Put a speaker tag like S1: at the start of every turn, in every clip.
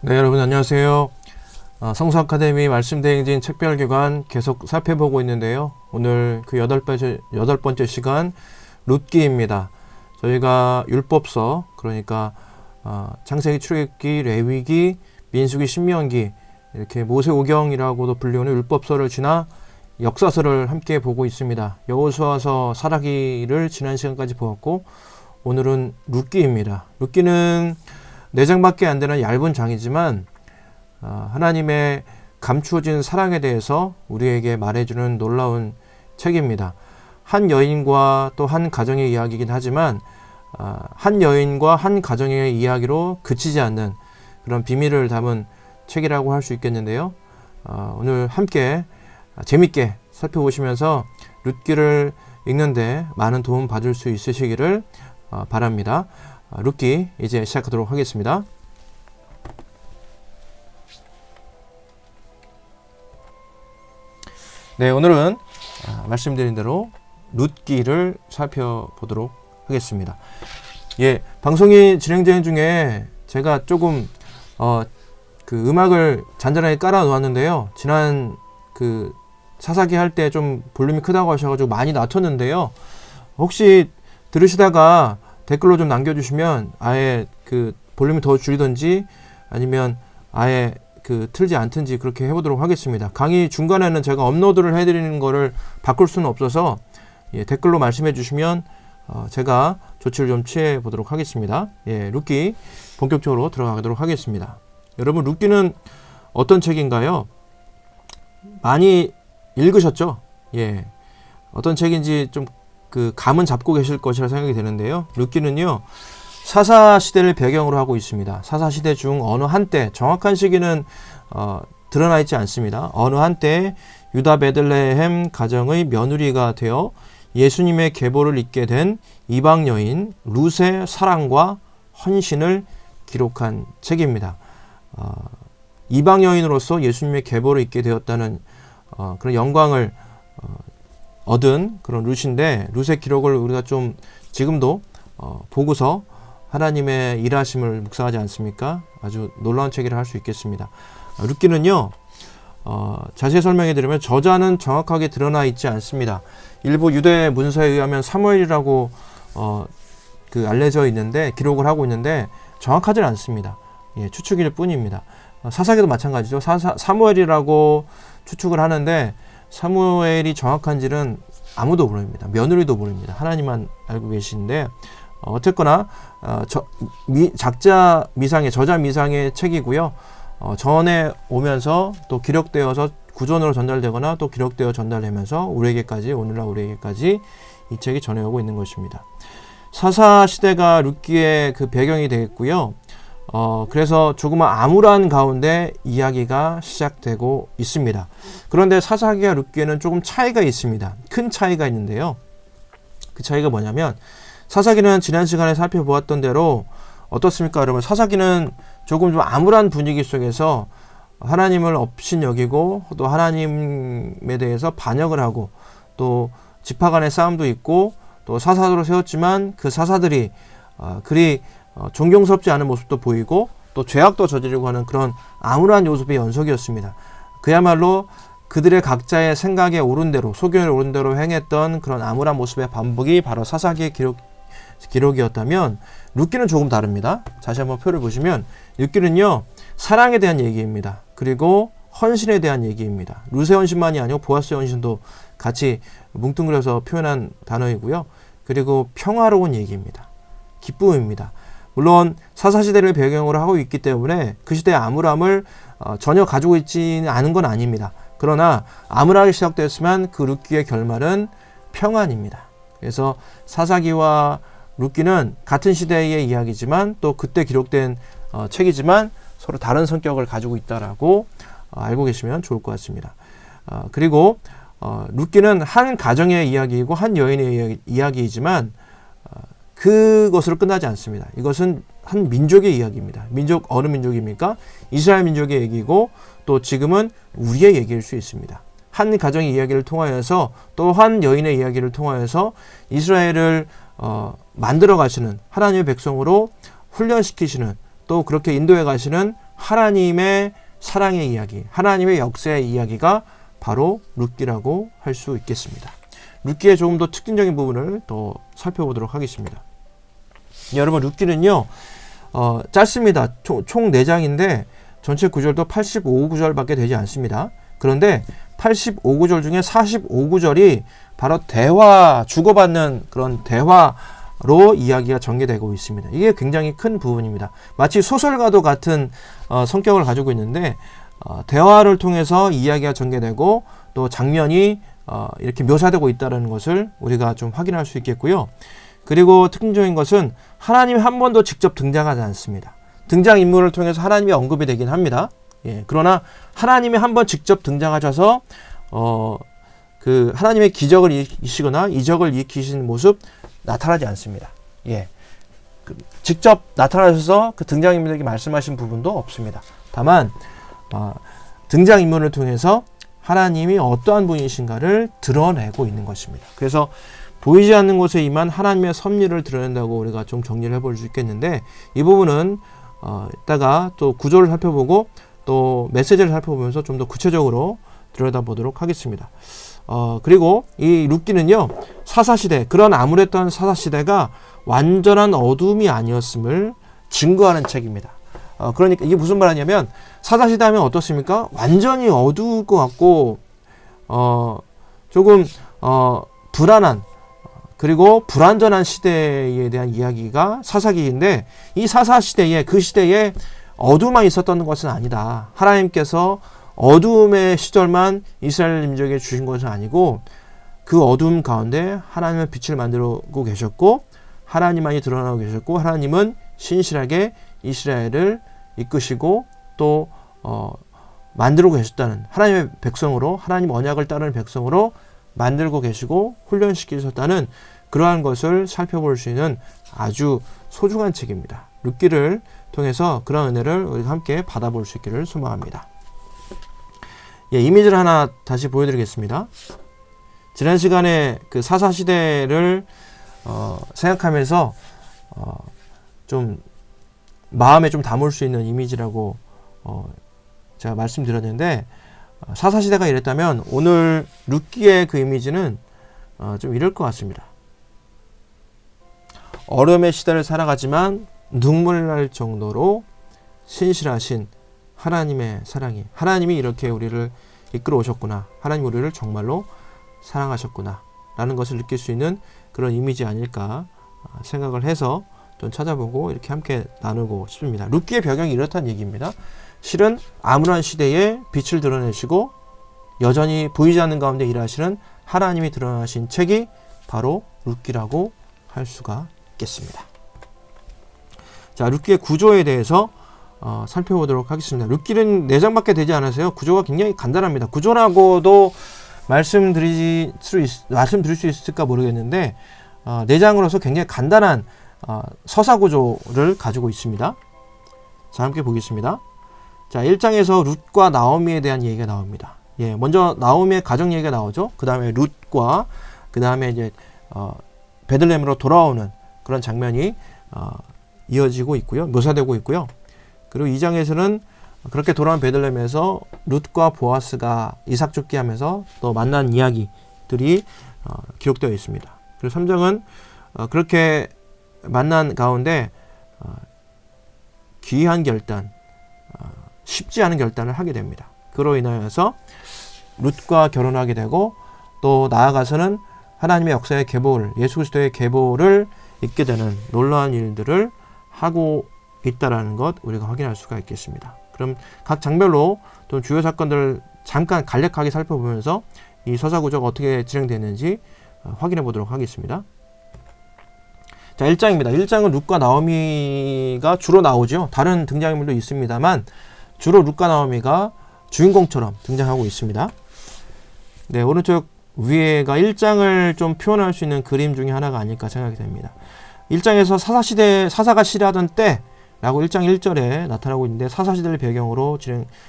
S1: 네, 여러분 안녕하세요. 성서아카데미 말씀대행진 책별기관 계속 살펴보고 있는데요. 오늘 그 여덟 번째 시간 룻기입니다. 저희가 율법서, 그러니까 창세기, 출애굽기, 레위기, 민수기, 신명기, 이렇게 모세오경이라고도 불리우는 율법서를 지나 역사서를 함께 보고 있습니다. 여호수아서, 사라기를 지난 시간까지 보았고, 오늘은 룻기입니다. 룻기는 4장밖에 안 되는 얇은 장이지만 하나님의 감추어진 사랑에 대해서 우리에게 말해주는 놀라운 책입니다. 한 여인과 또 한 가정의 이야기이긴 하지만 한 여인과 한 가정의 이야기로 그치지 않는 그런 비밀을 담은 책이라고 할 수 있겠는데요. 오늘 함께 재밌게 살펴보시면서 룻기를 읽는데 많은 도움 받을 수 있으시기를 바랍니다. 룻기 이제 시작하도록 하겠습니다. 네, 오늘은 말씀드린 대로 룻기를 살펴보도록 하겠습니다. 예, 방송이 진행되는 중에 제가 조금 그 음악을 잔잔하게 깔아 놓았는데요. 지난 그 사사기 할 때 좀 볼륨이 크다고 하셔가지고 많이 낮췄는데요. 혹시 들으시다가 댓글로 좀 남겨주시면 아예 그 볼륨을 더 줄이든지 아니면 아예 그 틀지 않든지 그렇게 해보도록 하겠습니다. 강의 중간에는 제가 업로드를 해드리는 거를 바꿀 수는 없어서 댓글로 말씀해 주시면 제가 조치를 좀 취해 보도록 하겠습니다. 룻기 본격적으로 들어가도록 하겠습니다. 여러분, 룻기는 어떤 책인가요? 많이 읽으셨죠? 어떤 책인지 좀 그 감은 잡고 계실 것이라 생각이 되는데요. 룻기는요, 사사 시대를 배경으로 하고 있습니다. 사사 시대 중 어느 한때, 정확한 시기는 드러나 있지 않습니다. 어느 한때 유다 베들레헴 가정의 며느리가 되어 예수님의 계보를 잇게 된 이방 여인 룻의 사랑과 헌신을 기록한 책입니다. 이방 여인으로서 예수님의 계보를 잇게 되었다는 그런 영광을 얻은 그런 룻인데, 룻의 기록을 우리가 좀 지금도 보고서 하나님의 일하심을 묵상하지 않습니까? 아주 놀라운 책이라 할 수 있겠습니다. 룻기는요, 자세히 설명해 드리면 저자는 정확하게 드러나 있지 않습니다. 일부 유대 문서에 의하면 사무엘이라고 그 알려져 있는데, 기록을 하고 있는데 정확하지는 않습니다. 추측일 뿐입니다. 사사기도 마찬가지죠. 사무엘이라고 추측을 하는데 사무엘이 정확한지는 아무도 모릅니다. 며느리도 모릅니다. 하나님만 알고 계시는데, 어쨌거나 작자 미상의, 저자 미상의 책이고요. 전에 오면서 또 기록되어서 구전으로 전달되거나 또 기록되어 전달되면서 우리에게까지, 오늘날 우리에게까지 이 책이 전해오고 있는 것입니다. 사사 시대가 룻기의 그 배경이 되겠고요. 그래서 조그만 암울한 가운데 이야기가 시작되고 있습니다. 그런데 사사기와 룻기에는 조금 차이가 있습니다. 큰 차이가 있는데요. 그 차이가 뭐냐면, 사사기는 지난 시간에 살펴보았던 대로 어떻습니까, 여러분? 사사기는 조금 좀 암울한 분위기 속에서 하나님을 업신여기고 또 하나님에 대해서 반역을 하고 또 지파 간의 싸움도 있고 또 사사로 세웠지만 그 사사들이 그리 존경스럽지 않은 모습도 보이고 또 죄악도 저지르고 하는 그런 암울한 요소의 연속이었습니다. 그야말로 그들의 각자의 생각에 오른 대로, 소견에 오른 대로 행했던 그런 암울한 모습의 반복이 바로 사사기의 기록이었다면, 룻기는 조금 다릅니다. 다시 한번 표를 보시면 룻기는요, 사랑에 대한 얘기입니다. 그리고 헌신에 대한 얘기입니다. 룻의 헌신만이 아니고 보아스의 헌신도 같이 뭉뚱그려서 표현한 단어이고요. 그리고 평화로운 얘기입니다. 기쁨입니다. 물론 사사시대를 배경으로 하고 있기 때문에 그 시대의 암울함을 전혀 가지고 있지는 않은 건 아닙니다. 그러나 암울하게 시작되었지만 그 룻기의 결말은 평안입니다. 그래서 사사기와 룻기는 같은 시대의 이야기지만 또 그때 기록된 책이지만 서로 다른 성격을 가지고 있다라고 알고 계시면 좋을 것 같습니다. 그리고 룻기는 한 가정의 이야기이고 한 여인의 이야기이지만 그것으로 끝나지 않습니다. 이것은 한 민족의 이야기입니다. 민족, 어느 민족입니까? 이스라엘 민족의 얘기고 또 지금은 우리의 얘기일 수 있습니다. 한 가정의 이야기를 통하여서 또 한 여인의 이야기를 통하여서 이스라엘을 만들어 가시는, 하나님의 백성으로 훈련시키시는, 또 그렇게 인도해 가시는 하나님의 사랑의 이야기, 하나님의 역사의 이야기가 바로 룻기라고 할 수 있겠습니다. 룻기의 조금 더 특징적인 부분을 더 살펴보도록 하겠습니다. 여러분, 룻기는요, 짧습니다. 총 4장인데 전체 구절도 85구절밖에 되지 않습니다. 그런데 85구절 중에 45구절이 바로 대화, 주고받는 그런 대화로 이야기가 전개되고 있습니다. 이게 굉장히 큰 부분입니다. 마치 소설과도 같은 성격을 가지고 있는데 대화를 통해서 이야기가 전개되고 또 장면이 이렇게 묘사되고 있다는 것을 우리가 좀 확인할 수 있겠고요. 그리고 특징적인 것은 하나님이 한 번도 직접 등장하지 않습니다. 등장인물을 통해서 하나님이 언급이 되긴 합니다. 예, 그러나 하나님이 한 번 직접 등장하셔서 그 하나님의 기적을 이시거나 이적을 일으키신 모습 나타나지 않습니다. 예, 직접 나타나셔서 그 등장인물에게 말씀하신 부분도 없습니다. 다만 등장인물을 통해서 하나님이 어떠한 분이신가를 드러내고 있는 것입니다. 그래서 보이지 않는 곳에 임한 하나님의 섭리를 드러낸다고 우리가 좀 정리를 해볼 수 있겠는데, 이 부분은 이따가 또 구조를 살펴보고 또 메시지를 살펴보면서 좀 더 구체적으로 들여다보도록 하겠습니다. 그리고 이 룻기는요, 사사시대, 그런 암울했던 사사시대가 완전한 어둠이 아니었음을 증거하는 책입니다. 그러니까 이게 무슨 말이냐면, 사사시대 하면 어떻습니까? 완전히 어두울 것 같고 조금 불안한, 그리고 불완전한 시대에 대한 이야기가 사사기인데, 이 사사시대에, 그 시대에 어둠만 있었던 것은 아니다. 하나님께서 어둠의 시절만 이스라엘 민족에게 주신 것은 아니고 그 어둠 가운데 하나님은 빛을 만들고 계셨고 하나님만이 드러나고 계셨고, 하나님은 신실하게 이스라엘을 이끄시고 또 만들고 계셨다는, 하나님의 백성으로, 하나님 언약을 따르는 백성으로 만들고 계시고 훈련시키셨다는 그러한 것을 살펴볼 수 있는 아주 소중한 책입니다. 룻기를 통해서 그런 은혜를 우리가 함께 받아볼 수 있기를 소망합니다. 예, 이미지를 하나 다시 보여드리겠습니다. 지난 시간에 그 사사시대를 생각하면서 좀 마음에 좀 담을 수 있는 이미지라고 제가 말씀드렸는데, 사사시대가 이랬다면 오늘 룻기의 그 이미지는 좀 이럴 것 같습니다. 어려움의 시대를 살아가지만 눈물 날 정도로 신실하신 하나님의 사랑이, 하나님이 이렇게 우리를 이끌어 오셨구나, 하나님 우리를 정말로 사랑하셨구나 라는 것을 느낄 수 있는 그런 이미지 아닐까 생각을 해서 좀 찾아보고 이렇게 함께 나누고 싶습니다. 룻기의 배경이 이렇다는 얘기입니다. 실은 암울한 시대에 빛을 드러내시고 여전히 보이지 않는 가운데 일하시는 하나님이 드러나신 책이 바로 룻기라고 할 수가 있겠습니다. 자, 룻기의 구조에 대해서 살펴보도록 하겠습니다. 룻기는 4장밖에 되지 않아서요, 구조가 굉장히 간단합니다. 구조라고도 말씀드릴 수 있을까 모르겠는데 4장으로서 굉장히 간단한 서사 구조를 가지고 있습니다. 자, 함께 보겠습니다. 자, 1장에서 룻과 나오미에 대한 얘기가 나옵니다. 예, 먼저 나오미의 가정 얘기가 나오죠. 그 다음에 룻과 그 다음에 이제 베들레헴으로 돌아오는 그런 장면이 이어지고 있고요, 묘사되고 있고요. 그리고 2장에서는 그렇게 돌아온 베들레헴에서 룻과 보아스가 이삭 줍기 하면서 또 만난 이야기들이 기록되어 있습니다. 그리고 3장은 그렇게 만난 가운데 귀한 결단, 쉽지 않은 결단을 하게 됩니다. 그로 인하여서 룻과 결혼하게 되고 또 나아가서는 하나님의 역사의 계보를, 예수 그리스도의 계보를 잇게 되는 놀라운 일들을 하고 있다라는 것 우리가 확인할 수가 있겠습니다. 그럼 각 장별로 또 주요 사건들을 잠깐 간략하게 살펴보면서 이 서사 구조가 어떻게 진행되는지 확인해 보도록 하겠습니다. 자, 1장입니다. 1장은 룻과 나오미가 주로 나오죠. 다른 등장인물도 있습니다만 주로 룻과 나오미가 주인공처럼 등장하고 있습니다. 네, 오른쪽 위에가 1장을 좀 표현할 수 있는 그림 중에 하나가 아닐까 생각이 됩니다. 1장에서 사사가 시대하던 때라고 1장 1절에 나타나고 있는데, 사사시대를 배경으로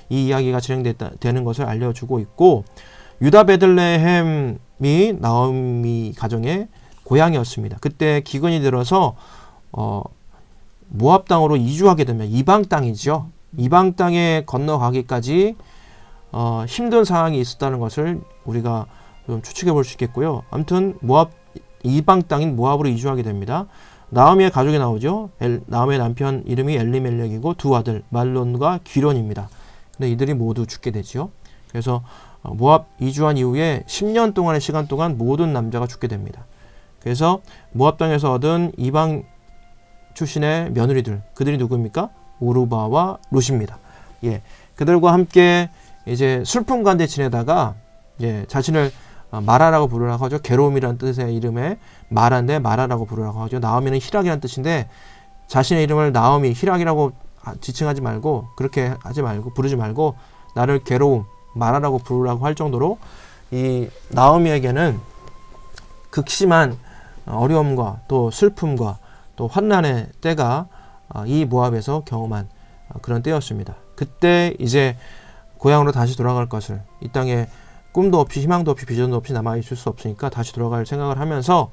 S1: 이 이야기가 진행되는 것을 알려주고 있고, 유다 베들레헴이 나오미 가정의 고향이었습니다. 그때 기근이 들어서 모압 땅으로 이주하게 되면, 이방 땅이죠. 이방 땅에 건너가기까지 힘든 상황이 있었다는 것을 우리가 좀 추측해 볼 수 있겠고요. 아무튼 이방 땅인 모압으로 이주하게 됩니다. 나오미의 가족이 나오죠. 나오미의 남편 이름이 엘리멜렉이고 두 아들 말론과 기론입니다. 근데 이들이 모두 죽게 되죠. 그래서 모압 이주한 이후에 10년 동안의 시간 동안 모든 남자가 죽게 됩니다. 그래서 모압 땅에서 얻은 이방 출신의 며느리들, 그들이 누구입니까? 오르바와 룻입니다. 예, 그들과 함께 이제 슬픈 가운데 지내다가 자신을 마라라고 부르라고 하죠. 괴로움이라는 뜻의 이름에 마라인데 마라라고 부르라고 하죠. 나오미는 희락이라는 뜻인데 자신의 이름을 나오미, 희락이라고 지칭하지 말고 그렇게 하지 말고 부르지 말고 나를 괴로움, 마라라고 부르라고 할 정도로 이 나오미에게는 극심한 어려움과 또 슬픔과 또 환난의 때가 이 모압에서 경험한 그런 때였습니다. 그때 이제 고향으로 다시 돌아갈 것을, 이 땅에 꿈도 없이 희망도 없이 비전도 없이 남아있을 수 없으니까 다시 돌아갈 생각을 하면서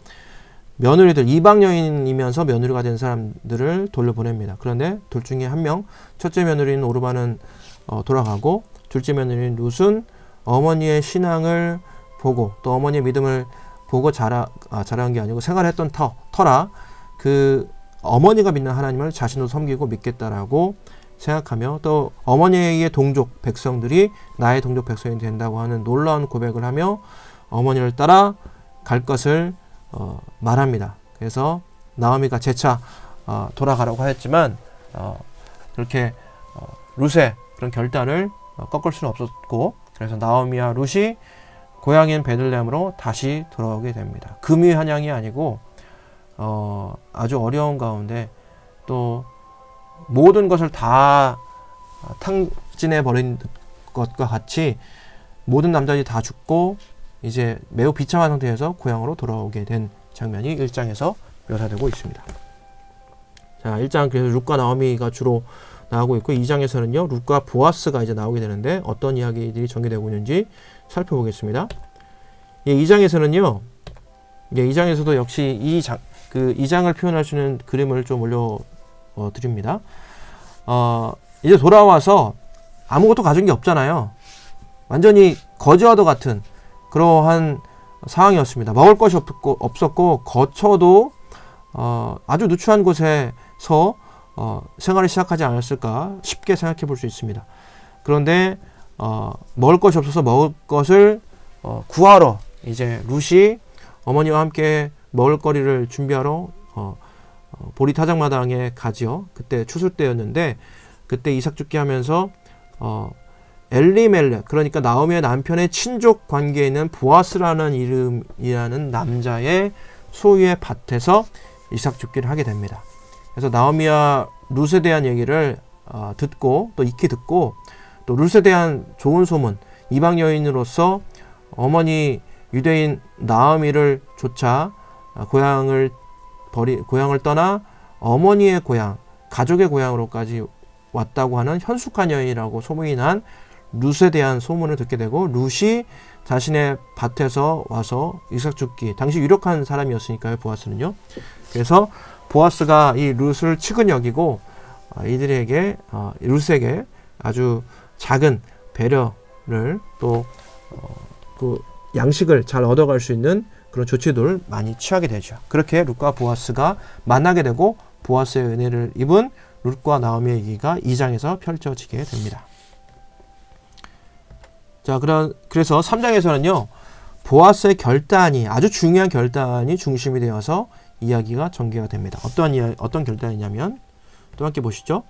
S1: 며느리들, 이방 여인이면서 며느리가 된 사람들을 돌려보냅니다. 그런데 둘 중에 한 명, 첫째 며느리인 오르바는 돌아가고 둘째 며느리인 룻은 어머니의 신앙을 보고 또 어머니의 믿음을 보고 자라한 게 아니고 생활했던 터라 그 어머니가 믿는 하나님을 자신도 섬기고 믿겠다라고 생각하며 또 어머니의 동족 백성들이 나의 동족 백성이 된다고 하는 놀라운 고백을 하며 어머니를 따라 갈 것을 말합니다. 그래서 나오미가 재차 돌아가라고 하였지만 그렇게 룻의 그런 결단을 꺾을 수는 없었고, 그래서 나오미와 룻이 고향인 베들레헴으로 다시 돌아오게 됩니다. 금이 한양이 아니고 아주 어려운 가운데 또 모든 것을 다 탕진해 버린 것과 같이 모든 남자들이 다 죽고 이제 매우 비참한 상태에서 고향으로 돌아오게 된 장면이 1장에서 묘사되고 있습니다. 자, 1장 그래서 룻과 나오미가 주로 나오고 있고 2장에서는요 룻과 보아스가 이제 나오게 되는데 어떤 이야기들이 전개되고 있는지 살펴보겠습니다. 2장에서는요 2장에서도 역시 이 2장을 표현할 수 있는 그림을 좀 올려 드립니다. 이제 돌아와서 아무것도 가진 게 없잖아요. 완전히 거지와도 같은 그러한 상황이었습니다. 먹을 것이 없었고 거처도 아주 누추한 곳에서 생활을 시작하지 않았을까 쉽게 생각해 볼 수 있습니다. 그런데 먹을 것이 없어서 먹을 것을 구하러 이제 룻이 어머니와 함께 먹을거리를 준비하러 보리 타작마당에 가지요. 그때 추수 때였는데 그때 이삭 죽게 하면서 엘리멜렉, 그러니까 나오미의 남편의 친족 관계에 있는 보아스라는 이름이라는 남자의 소유의 밭에서 이삭 죽기를 하게 됩니다. 그래서 나오미와 룻에 대한 얘기를 듣고 또 익히 듣고 또 룻에 대한 좋은 소문, 이방 여인으로서 어머니 유대인 나오미를 조차 고향을 떠나 어머니의 고향, 가족의 고향으로까지 왔다고 하는 현숙한 여인이라고 소문이 난 룻에 대한 소문을 듣게 되고 룻이 자신의 밭에서 와서 이삭 죽기, 당시 유력한 사람이었으니까요, 보아스는요. 그래서 보아스가 이 룻을 측은 여기고 이들에게 룻에게 아주 작은 배려를 또 그 양식을 잘 얻어갈 수 있는 그런 조치들을 많이 취하게 되죠. 그렇게 룻과 보아스가 만나게 되고 보아스의 은혜를 입은 룻과 나오미의 얘기가 2장에서 펼쳐지게 됩니다. 자, 그래서 3장에서는요 보아스의 결단이, 아주 중요한 결단이 중심이 되어서 이야기가 전개가 됩니다. 어떤 결단이냐면 또 함께 보시죠.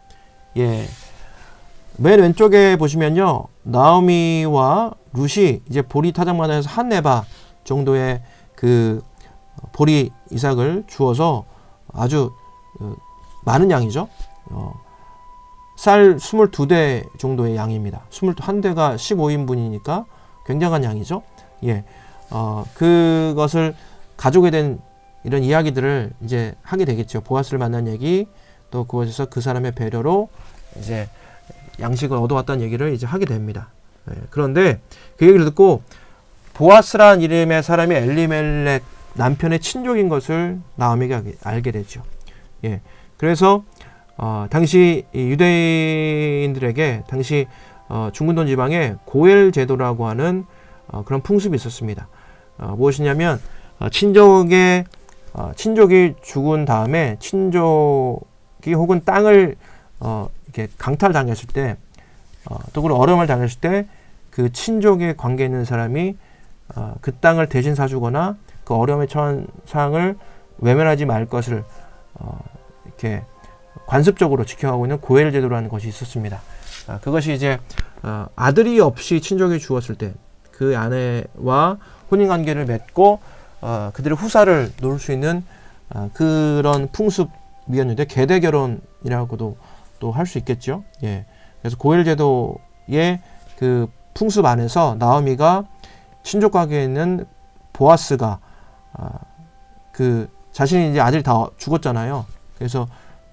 S1: 맨 왼쪽에 보시면요 나오미와 룻이 이제 보리 타작마당에서 한 에바 정도의 그 보리 이삭을 주어서 아주 많은 양이죠. 쌀 22대 정도의 양입니다. 21대가 15인분이니까 굉장한 양이죠. 그것을 가져오게 된 이런 이야기들을 이제 하게 되겠죠. 보아스를 만난 얘기, 또 그곳에서 그 사람의 배려로 이제 양식을 얻어왔다는 얘기를 이제 하게 됩니다. 그런데 그 얘기를 듣고 보아스란 이름의 사람이 엘리멜렉 남편의 친족인 것을 나오미가 알게 되죠. 그래서 당시 이 유대인들에게 당시 중근동 지방에 고엘 제도라고 하는 그런 풍습이 있었습니다. 무엇이냐면 친족이 죽은 다음에 친족이 혹은 땅을 이렇게 강탈당했을 때 또 그런 어려움을 당했을 때 그 친족에 관계 있는 사람이 그 땅을 대신 사주거나 그 어려움에 처한 사항을 외면하지 말 것을 이렇게 관습적으로 지켜가고 있는 고엘 제도라는 것이 있었습니다. 그것이 이제 아들이 없이 친족이 죽었을 때 그 아내와 혼인 관계를 맺고 그들의 후사를 놓을 수 있는 그런 풍습이었는데 계대 결혼이라고도 또 할 수 있겠죠. 예. 그래서 고엘 제도의 그 풍습 안에서 나오미가 친족 관계에 있는 보아스가 그 자신이 이제 아들이 다 죽었잖아요. 그래서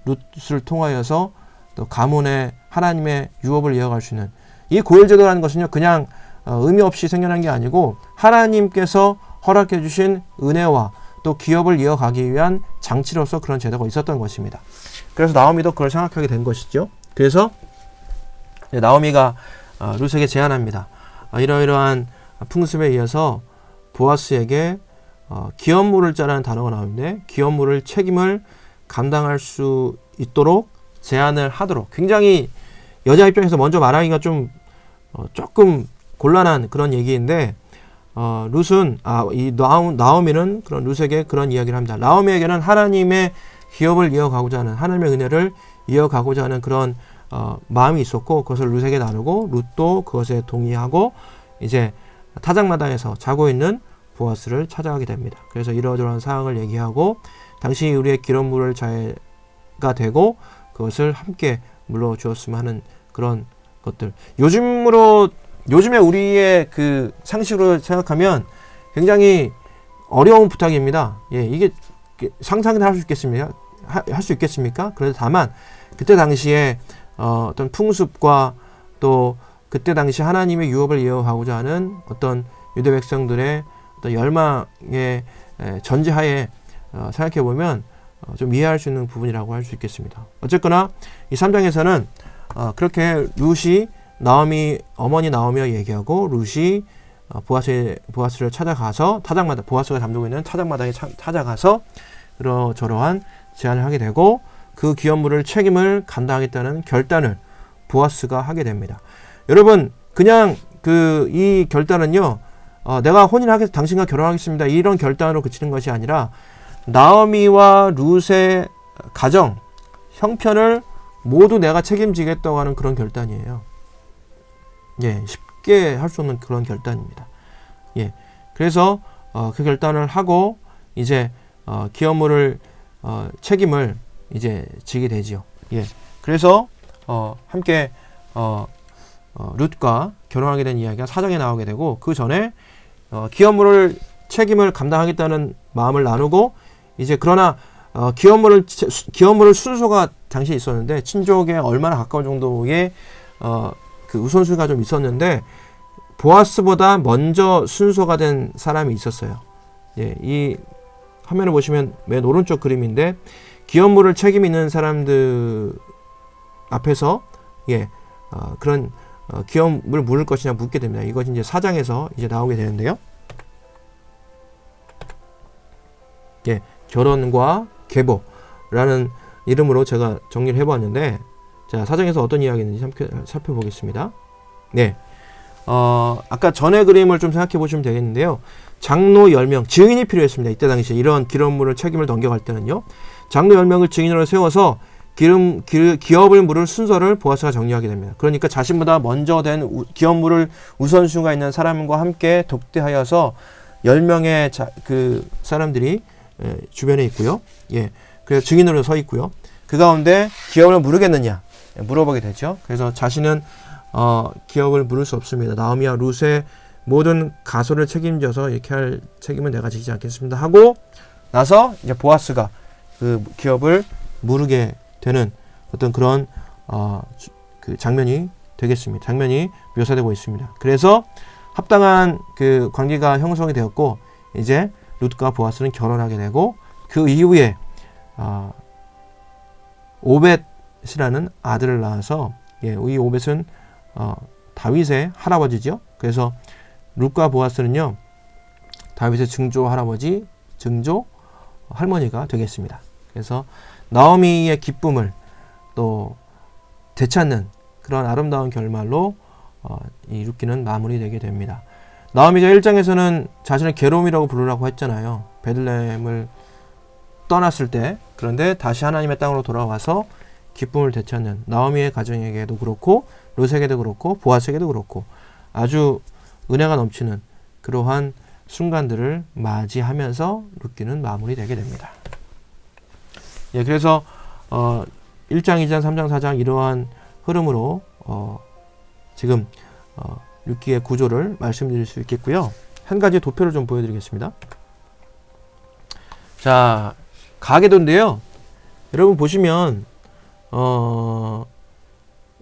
S1: 룻을 통하여서 또 가문의 하나님의 유업을 이어갈 수 있는 이 고엘 제도라는 것은요, 그냥 의미 없이 생겨난 게 아니고 하나님께서 허락해 주신 은혜와 또 기업을 이어가기 위한 장치로서 그런 제도가 있었던 것입니다. 그래서 나오미도 그걸 생각하게 된 것이죠. 그래서 나오미가 룻에게 제안합니다. 이러이러한 풍습에 이어서 보아스에게 기업물을 짜라는 단어가 나오는데 기업물을 책임을 감당할 수 있도록 제안을 하도록, 굉장히 여자 입장에서 먼저 말하기가 좀 조금 곤란한 그런 얘기인데 룻은 이 나오미는 그런 룻에게 그런 이야기를 합니다. 나오미에게는 하나님의 기업을 이어가고자 하는, 하나님의 은혜를 이어가고자 하는 그런 마음이 있었고 그것을 룻에게 나누고 룻도 그것에 동의하고 이제 타작마당에서 자고 있는 보아스를 찾아가게 됩니다. 그래서 이러저러한 사항을 얘기하고 당신이 우리의 기업물을 자해가 되고 그것을 함께 물러주었으면 하는 그런 것들. 요즘에 우리의 그 상식으로 생각하면 굉장히 어려운 부탁입니다. 예, 이게 상상이나 할 수 있겠습니까? 할 수 있겠습니까? 그래도 다만 그때 당시에 어떤 풍습과 또 그때 당시 하나님의 유업을 이어가고자 하는 어떤 유대 백성들의 어떤 열망의 전제하에 생각해 보면 좀 이해할 수 있는 부분이라고 할 수 있겠습니다. 어쨌거나 이 3장에서는 그렇게 룻이 어머니 나오미와 얘기하고 룻이 보아스를 찾아가서 보아스가 잠들고 있는 타작마당에 찾아가서 저러한 제안을 하게 되고 그 기업물을 책임을 감당하겠다는 결단을 보아스가 하게 됩니다. 여러분, 그냥 이 결단은요, 내가 혼인하겠습니다, 당신과 결혼하겠습니다, 이런 결단으로 그치는 것이 아니라 나오미와 룻의 가정, 형편을 모두 내가 책임지겠다고 하는 그런 결단이에요. 예, 쉽게 할 수 없는 그런 결단입니다. 예, 그래서 그 결단을 하고 이제 기업물을 책임을 이제 지게 되지요. 예, 그래서 함께 룻과 결혼하게 된 이야기가 4장에 나오게 되고 그 전에 기업물을 책임을 감당하겠다는 마음을 나누고 이제 그러나 기업물을 순서가 당시에 있었는데 친족에 얼마나 가까운 정도의 그 우선순위가 좀 있었는데 보아스보다 먼저 순서가 된 사람이 있었어요. 예, 이 화면을 보시면 맨 오른쪽 그림인데 기업물을 책임 있는 사람들 앞에서 그런 기업을 물을 것이냐 묻게 됩니다. 이것이 이제 4장에서 이제 나오게 되는데요. 예, 결혼과 계보라는 이름으로 제가 정리를 해보았는데, 자, 4장에서 어떤 이야기 있는지 살펴보겠습니다. 네. 아까 전의 그림을 좀 생각해 보시면 되겠는데요. 장로 10명, 증인이 필요했습니다. 이때 당시에 이런 기업물을 책임을 넘겨갈 때는요. 장로 10명을 증인으로 세워서 기업을 물을 순서를 보아스가 정리하게 됩니다. 그러니까 자신보다 먼저 된 기업물을 우선순위가 있는 사람과 함께 독대하여서 10명의 그 사람들이 주변에 있고요. 예. 그래서 증인으로 서 있고요. 그 가운데 기업을 물으겠느냐 물어보게 되죠. 그래서 자신은 기업을 물을 수 없습니다. 나오미와 룻의 모든 가소를 책임져서 이렇게 할 책임은 내가 지지 않겠습니다 하고 나서 이제 보아스가 그 기업을 물으게 되는 어떤 그런 그 장면이 되겠습니다. 장면이 묘사되고 있습니다. 그래서 합당한 그 관계가 형성이 되었고 이제 룻과 보아스는 결혼하게 되고 그 이후에 오벳 오벳이라는 아들을 낳아서 이 오벳은 다윗의 할아버지죠. 그래서 룻과 보아스는요 다윗의 증조 할아버지, 증조 할머니가 되겠습니다. 그래서 나오미의 기쁨을 또 되찾는 그런 아름다운 결말로 이 룻기는 마무리되게 됩니다. 나오미가 1장에서는 자신을 괴로움이라고 부르라고 했잖아요. 베들레헴을 떠났을 때. 그런데 다시 하나님의 땅으로 돌아와서 기쁨을 되찾는 나오미의 가정에게도 그렇고 룻에게도 그렇고 보아스에게도 그렇고 아주 은혜가 넘치는 그러한 순간들을 맞이하면서 룻기는 마무리되게 됩니다. 예, 그래서 1장, 2장, 3장, 4장 이러한 흐름으로 지금 룻기의 구조를 말씀드릴 수 있겠고요. 한 가지 도표를 좀 보여드리겠습니다. 자, 가계도인데요. 여러분 보시면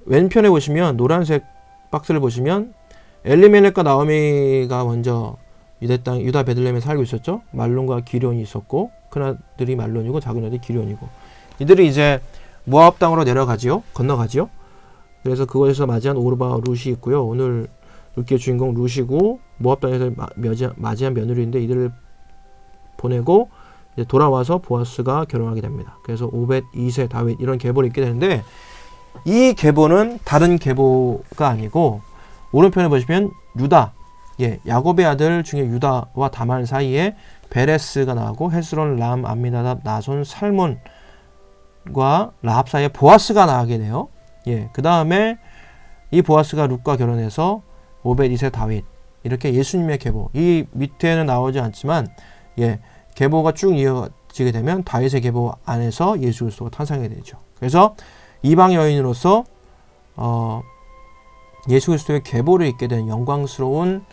S1: 왼편에 보시면 노란색 박스를 보시면 엘리멜렉과 나오미가 먼저 유다 베들레헴에 살고 있었죠. 말론과 기럧이 있었고 큰 아들이 말론이고 작은 아들이 기럧이고 이들이 이제 모압 땅으로 내려가지요. 건너가지요. 그래서 그곳에서 맞이한 오르바와 룻이 있고요. 오늘 룻기의 주인공 룻이고 모압 땅에서 맞이한 며느리인데 이들을 보내고 이제 돌아와서 보아스가 결혼하게 됩니다. 그래서 오벳, 이세, 다윗 이런 계보를 있게 되는데 이 계보는 다른 계보가 아니고 오른편에 보시면 유다, 야곱의 아들 중에 유다와 다말 사이에 베레스가 나오고 헤스론, 람, 암미나답, 나손, 살몬과 라합 사이에 보아스가 나오게 돼요. 그 다음에 이 보아스가 룻과 결혼해서 오벳, 이세, 다윗 이렇게 예수님의 계보. 이 밑에는 나오지 않지만 계보가 쭉 이어지게 되면 다윗의 계보 안에서 예수 그리스도가 탄생하게 되죠. 그래서 이방 여인으로서 예수 그리스도의 계보를 잇게 된 영광스러운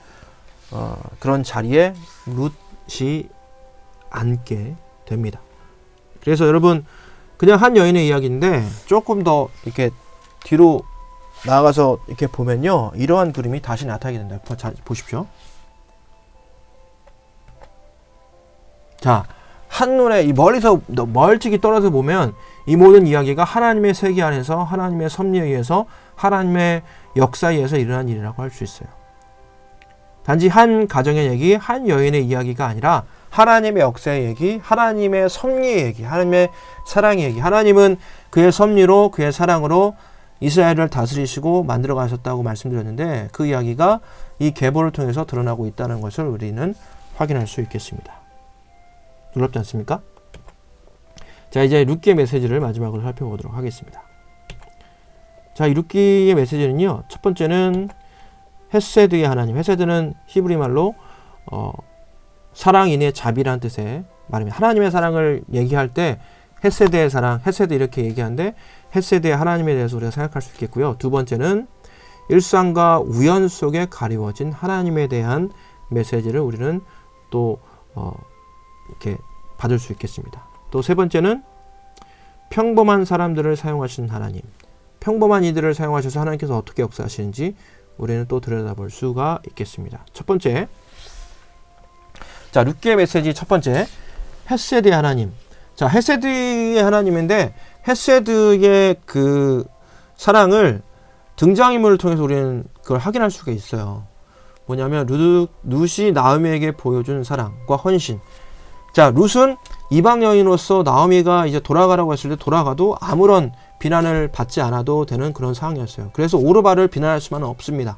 S1: 그런 자리에 룻이 앉게 됩니다. 그래서 여러분 그냥 한 여인의 이야기인데 조금 더 이렇게 뒤로 나아가서 이렇게 보면요 이러한 그림이 다시 나타나게 된다. 자, 보십시오. 자, 한눈에 이 멀리서 멀찍이 떨어져 보면 이 모든 이야기가 하나님의 세계 안에서 하나님의 섭리에 의해서 하나님의 역사에 의해서 일어난 일이라고 할 수 있어요. 단지 한 가정의 얘기, 한 여인의 이야기가 아니라 하나님의 역사의 얘기, 하나님의 섭리의 얘기, 하나님의 사랑의 얘기. 하나님은 그의 섭리로 그의 사랑으로 이스라엘을 다스리시고 만들어 가셨다고 말씀드렸는데 그 이야기가 이 계보를 통해서 드러나고 있다는 것을 우리는 확인할 수 있겠습니다. 놀랍지 않습니까? 자, 이제 룻기의 메시지를 마지막으로 살펴보도록 하겠습니다. 자, 이 룻기의 메시지는요, 첫 번째는 헤세드의 하나님. 헤세드는 히브리 말로 사랑인의 자비라는 뜻의 말입니다. 하나님의 사랑을 얘기할 때 헤세드의 사랑, 헤세드 이렇게 얘기하는데 헤세드의 하나님에 대해서 우리가 생각할 수 있겠고요. 두 번째는 일상과 우연 속에 가리워진 하나님에 대한 메시지를 우리는 또 이렇게 받을 수 있겠습니다. 또 세 번째는 평범한 사람들을 사용하시는 하나님, 평범한 이들을 사용하셔서 하나님께서 어떻게 역사하시는지 우리는 또 들여다볼 수가 있겠습니다. 첫 번째, 자, 룻기의 메시지 첫 번째, 헤세드의 하나님. 자, 헤세드의 하나님인데 헤세드의 그 사랑을 등장인물을 통해서 우리는 그걸 확인할 수가 있어요. 뭐냐면 룻이 나오미에게 보여준 사랑과 헌신. 자, 룻은 이방 여인으로서 나오미가 이제 돌아가라고 했을 때 돌아가도 아무런 비난을 받지 않아도 되는 그런 상황이었어요. 그래서 오르바를 비난할 수만은 없습니다.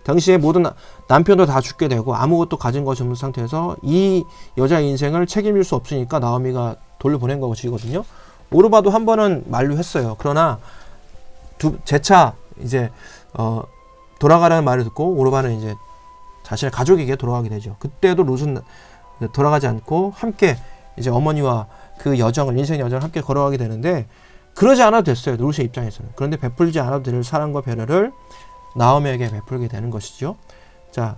S1: 당시에 모든 남편도 다 죽게 되고 아무것도 가진 것이 없는 상태에서 이 여자의 인생을 책임질 수 없으니까 나오미가 돌려보낸 것이거든요. 오르바도 한 번은 만류했어요. 그러나 재차 이제 돌아가라는 말을 듣고 오르바는 이제 자신의 가족에게 돌아가게 되죠. 그때도 룻은 돌아가지 않고 함께 이제 어머니와 그 여정을, 인생 여정을 함께 걸어가게 되는데 그러지 않아도 됐어요. 룻의 입장에서는. 그런데 베풀지 않아도 될 사랑과 배려를 나오미에게 베풀게 되는 것이죠. 자,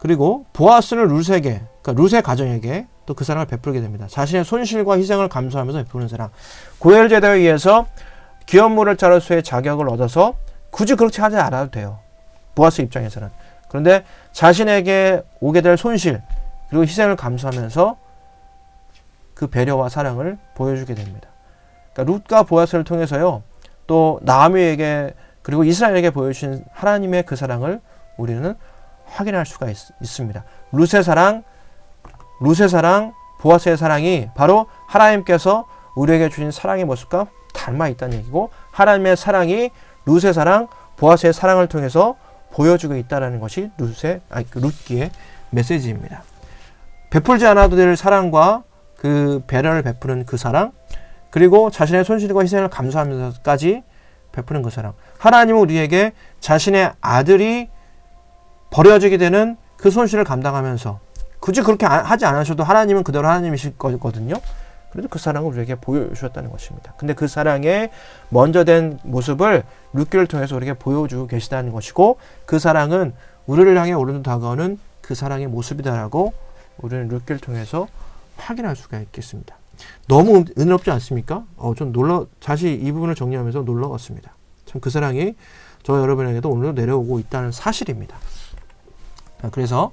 S1: 그리고 보아스는 룻에게, 그러니까 룻의 가정에게 또 그 사랑을 베풀게 됩니다. 자신의 손실과 희생을 감수하면서 베푸는 사랑. 고엘 제도에 의해서 기업물을 자로서의 자격을 얻어서 굳이 그렇게 하지 않아도 돼요. 보아스 입장에서는. 그런데 자신에게 오게 될 손실 그리고 희생을 감수하면서 그 배려와 사랑을 보여주게 됩니다. 그러니까 룻과 보아스를 통해서요, 또 나아미에게 그리고 이스라엘에게 보여주신 하나님의 그 사랑을 우리는 확인할 수가 있습니다. 룻의 사랑, 보아스의 사랑이 바로 하나님께서 우리에게 주신 사랑의 모습과 닮아 있다는 얘기고, 하나님의 사랑이 룻의 사랑, 보아스의 사랑을 통해서 보여주고 있다는 것이 룻기의 메시지입니다. 베풀지 않아도 될 사랑과 그 배려를 베푸는 그 사랑, 그리고 자신의 손실과 희생을 감수하면서까지 베푸는 그 사랑. 하나님은 우리에게 자신의 아들이 버려지게 되는 그 손실을 감당하면서, 굳이 그렇게 하지 않으셔도 하나님은 그대로 하나님이실 거거든요. 그래도 그 사랑을 우리에게 보여주셨다는 것입니다. 근데 그 사랑의 먼저 된 모습을 룻기를 통해서 우리에게 보여주고 계시다는 것이고, 그 사랑은 우리를 향해 오늘도 다가오는 그 사랑의 모습이다라고 우리는 룻기를 통해서 확인할 수가 있겠습니다. 너무 은혜롭지 않습니까? 좀 다시 이 부분을 정리하면서 놀라웠습니다. 참 그 사랑이 저 여러분에게도 오늘도 내려오고 있다는 사실입니다. 그래서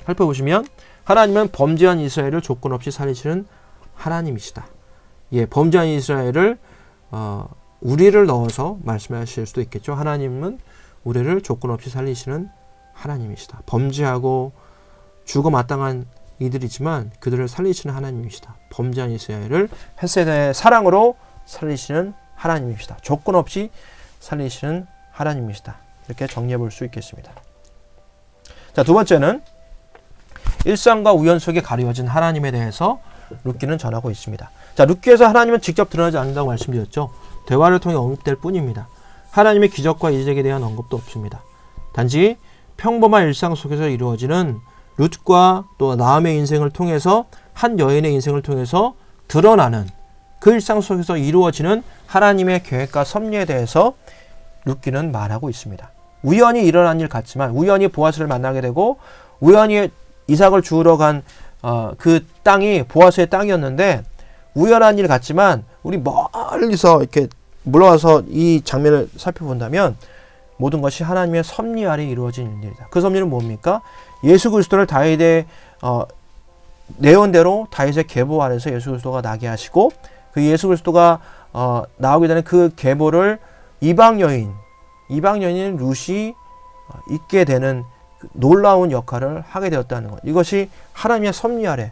S1: 살펴보시면 하나님은 범죄한 이스라엘을 조건 없이 살리시는 하나님이시다. 예, 범죄한 이스라엘을 우리를 넣어서 말씀하실 수도 있겠죠. 하나님은 우리를 조건 없이 살리시는 하나님이시다. 범죄하고 죽어 마땅한 이들이지만 그들을 살리시는 하나님이시다. 범죄한 이스라엘을 헷세대의 사랑으로 살리시는 하나님이시다. 조건 없이 살리시는 하나님이시다. 이렇게 정리해 볼 수 있겠습니다. 자, 두 번째는 일상과 우연 속에 가려진 하나님에 대해서 룻기는 전하고 있습니다. 자, 룻기에서 하나님은 직접 드러나지 않는다고 말씀드렸죠. 대화를 통해 언급될 뿐입니다. 하나님의 기적과 이적에 대한 언급도 없습니다. 단지 평범한 일상 속에서 이루어지는 룻과 또 나암의 인생을 통해서, 한 여인의 인생을 통해서 드러나는 그 일상 속에서 이루어지는 하나님의 계획과 섭리에 대해서 룻기는 말하고 있습니다. 우연히 일어난 일 같지만, 우연히 보아스를 만나게 되고 우연히 이삭을 주우러 간 그 땅이 보아스의 땅이었는데, 우연한 일 같지만 우리 멀리서 이렇게 물러와서 이 장면을 살펴본다면 모든 것이 하나님의 섭리 아래 이루어진 일이다. 그 섭리는 뭡니까? 예수 그리스도를 다윗의 내온대로 다윗의 계보 아래서 예수 그리스도가 나게 하시고, 그 예수 그리스도가 나오게 되는 그 계보를 이방 여인인 룻이 있게 되는 놀라운 역할을 하게 되었다는 것. 이것이 하나님의 섭리 아래,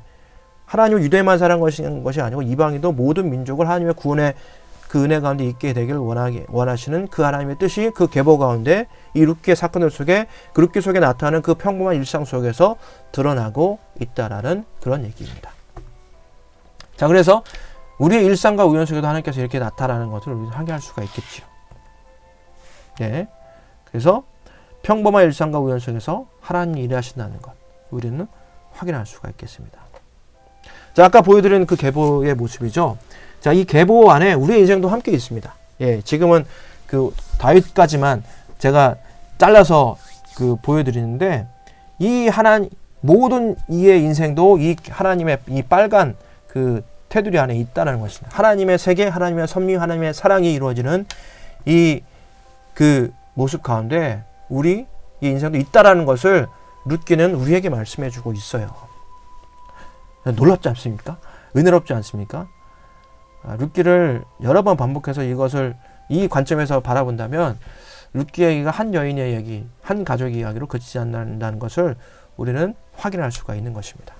S1: 하나님은 유대만 사랑하시는 것이 아니고 이방인도 모든 민족을 하나님의 구원의 그 은혜 가운데 있게 되기를 원하시는 그 하나님의 뜻이 그 계보 가운데 이 룻기의 사건들 속에, 그 룻기 속에 나타나는 그 평범한 일상 속에서 드러나고 있다라는 그런 얘기입니다. 자, 그래서 우리의 일상과 우연 속에도 하나님께서 이렇게 나타나는 것을 우리는 확인할 수가 있겠죠. 네. 그래서 평범한 일상과 우연 속에서 하나님이 일하신다는 것, 우리는 확인할 수가 있겠습니다. 자, 아까 보여드린 그 계보의 모습이죠. 자, 이 계보 안에 우리의 인생도 함께 있습니다. 예, 지금은 그 다윗까지만 제가 잘라서 보여드리는데, 이 모든 이의 인생도 이 하나님의 이 빨간 그 테두리 안에 있다는 것입니다. 하나님의 세계, 하나님의 섭리, 하나님의 사랑이 이루어지는 이 그 모습 가운데 우리 이 인생도 있다라는 것을 룻기는 우리에게 말씀해 주고 있어요. 놀랍지 않습니까? 은혜롭지 않습니까? 룻기를 여러 번 반복해서 이것을 이 관점에서 바라본다면 룻기의 얘기가 한 여인의 얘기, 한 가족의 이야기로 그치지 않는다는 것을 우리는 확인할 수가 있는 것입니다.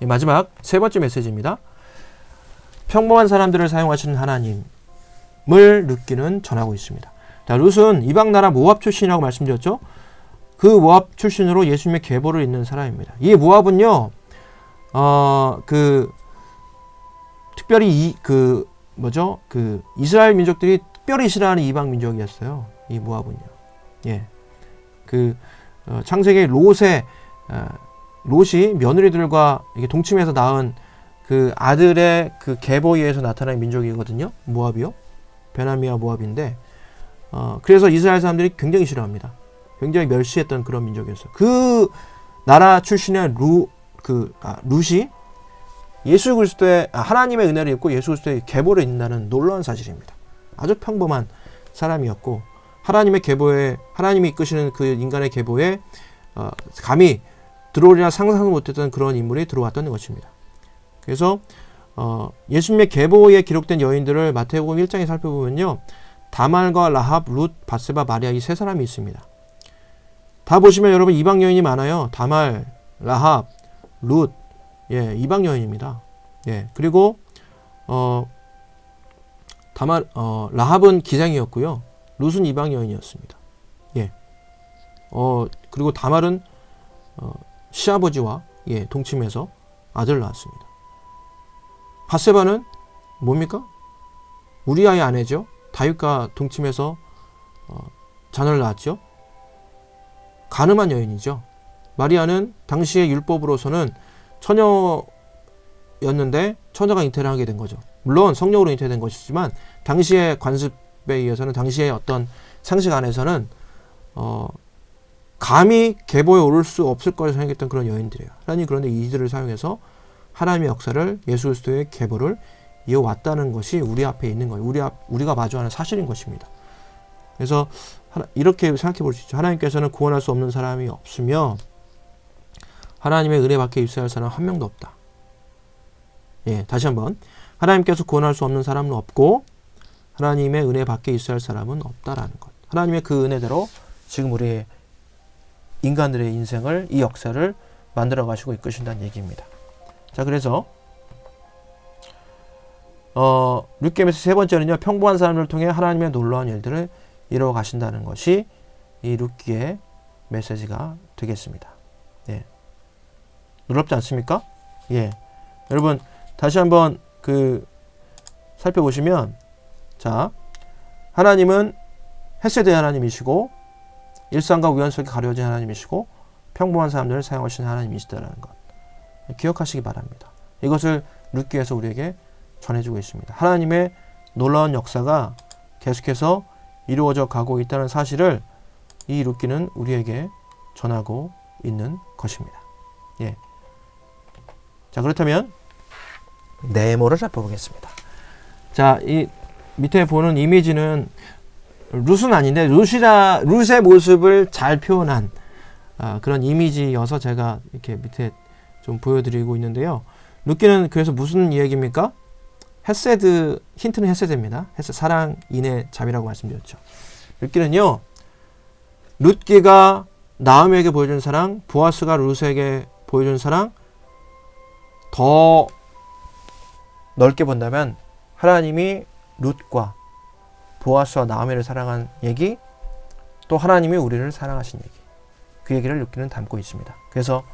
S1: 마지막 세 번째 메시지입니다. 평범한 사람들을 사용하시는 하나님을 룻기는 전하고 있습니다. 자, 룻은 이방 나라 모압 출신이라고 말씀드렸죠. 그 모압 출신으로 예수님의 계보를 잇는 사람입니다. 이 모압은요, 특별히 이스라엘 민족들이 특별히 싫어하는 이방 민족이었어요. 이 모압은요. 예. 창세기 롯이 며느리들과 이렇게 동침해서 낳은 그 아들의 그 계보에 의해서 나타난 민족이거든요. 모압이요. 베나미와 모압인데, 그래서 이스라엘 사람들이 굉장히 싫어합니다. 굉장히 멸시했던 그런 민족이었어요. 그 나라 출신의 룻이 예수 그리스도의 하나님의 은혜를 입고 예수 그리스도의 계보를 잇는다는 놀라운 사실입니다. 아주 평범한 사람이었고, 하나님이 이끄시는 그 인간의 계보에 감히 들어오리라 상상도 못했던 그런 인물이 들어왔다는 것입니다. 그래서 예수님의 계보에 기록된 여인들을 마태복음 1장에 살펴보면요. 다말과 라합, 룻, 바세바, 마리아 이 세 사람이 있습니다. 다 보시면 여러분 이방 여인이 많아요. 다말, 라합, 룻, 예, 이방 여인입니다. 예, 그리고 라합은 기생이었고요. 룻은 이방 여인이었습니다. 예, 그리고 다말은 시아버지와 예, 동침해서 아들을 낳았습니다. 바세바는 뭡니까? 우리아의 아내죠. 다윗과 동침해서 자녀를 낳았죠. 가늠한 여인이죠. 마리아는 당시의 율법으로서는 처녀였는데 처녀가 잉태를 하게 된 거죠. 물론 성령으로 잉태된 것이지만 당시의 관습에 의해서는 당시의 어떤 상식 안에서는 감히 계보에 오를 수 없을 거라 생각했던 그런 여인들이에요. 하나님 그런데 이들을 사용해서 하나님의 역사를 예수 그리스도의 계보를 이어왔다는 것이 우리 앞에 있는 거예요. 우리가 마주하는 사실인 것입니다. 그래서 이렇게 생각해 볼 수 있죠. 하나님께서는 구원할 수 없는 사람이 없으며 하나님의 은혜 밖에 입사할 사람 한 명도 없다. 예, 다시 한번 하나님께서 구원할 수 없는 사람은 없고 하나님의 은혜 밖에 있어야 할 사람은 없다라는 것. 하나님의 그 은혜대로 지금 우리 인간들의 인생을 이 역사를 만들어 가시고 이끄신다는 얘기입니다. 자, 그래서 룻기에서 세 번째는요. 평범한 사람을 통해 하나님의 놀라운 일들을 이루어 가신다는 것이 이 룻기의 메시지가 되겠습니다. 예. 놀랍지 않습니까? 예. 여러분 다시 한번 살펴보시면 자, 하나님은 헤세드의 하나님이시고 일상과 우연 속에 가려진 하나님이시고 평범한 사람들을 사용하시는 하나님이시다라는 것 기억하시기 바랍니다. 이것을 룻기에서 우리에게 전해주고 있습니다. 하나님의 놀라운 역사가 계속해서 이루어져 가고 있다는 사실을 이 룻기는 우리에게 전하고 있는 것입니다. 예. 자, 그렇다면 네모를 살펴보겠습니다. 자, 이 밑에 보는 이미지는 룻은 아닌데 룻의 모습을 잘 표현한 그런 이미지여서 제가 이렇게 밑에 좀 보여드리고 있는데요. 룻기는 그래서 무슨 이야기입니까? 헤세드, 힌트는 헤세드입니다. 헤세드, 사랑, 인애, 자비라고 말씀드렸죠. 룻기는요, 룻기가 나오미에게 보여준 사랑, 보아스가 룻에게 보여준 사랑, 더 넓게 본다면 하나님이 룻과 보아스와 나오미를 사랑한 얘기, 또 하나님이 우리를 사랑하신 얘기, 그 얘기를 룻기는 담고 있습니다. 그래서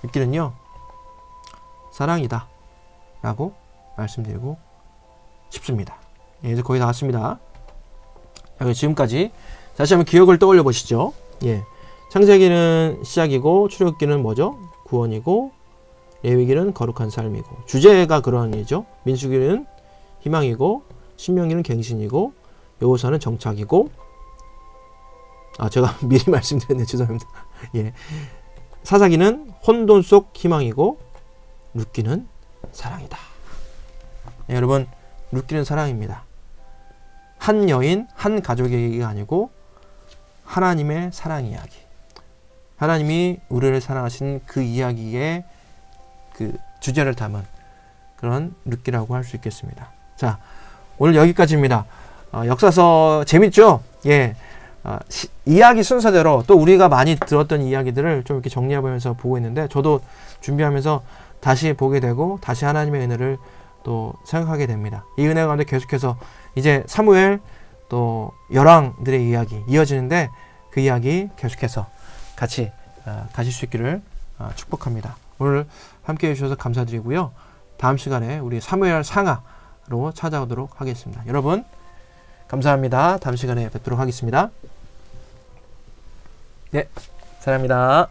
S1: 룻기는요, 사랑이다 라고 말씀드리고 싶습니다. 예, 이제 거의 다 왔습니다. 자, 지금까지 다시 한번 기억을 떠올려 보시죠. 예, 창세기는 시작이고 출애굽기는 뭐죠? 구원이고 레위기는 거룩한 삶이고 주제가 그러한 일이죠. 민수기는 희망이고 신명기는 갱신이고 여호수아는 정착이고 제가 미리 말씀드렸네요. 죄송합니다. 예, 사사기는 혼돈 속 희망이고 룻기는 사랑이다. 예, 여러분 룻기는 사랑입니다. 한 여인, 한 가족의 얘기가 아니고 하나님의 사랑 이야기. 하나님이 우리를 사랑하신 그 이야기의 그 주제를 담은 그런 룻기라고 할 수 있겠습니다. 자, 오늘 여기까지입니다. 역사서 재밌죠? 예. 이야기 순서대로 또 우리가 많이 들었던 이야기들을 좀 이렇게 정리해보면서 보고 있는데 저도 준비하면서 다시 보게 되고 다시 하나님의 은혜를 또 생각하게 됩니다. 이 은혜 가운데 계속해서 이제 사무엘 또 열왕들의 이야기 이어지는데 그 이야기 계속해서 같이 가실 수 있기를 축복합니다. 오늘 함께 해주셔서 감사드리고요. 다음 시간에 우리 사무엘 상하로 찾아오도록 하겠습니다. 여러분 감사합니다. 다음 시간에 뵙도록 하겠습니다. 네, 사랑합니다.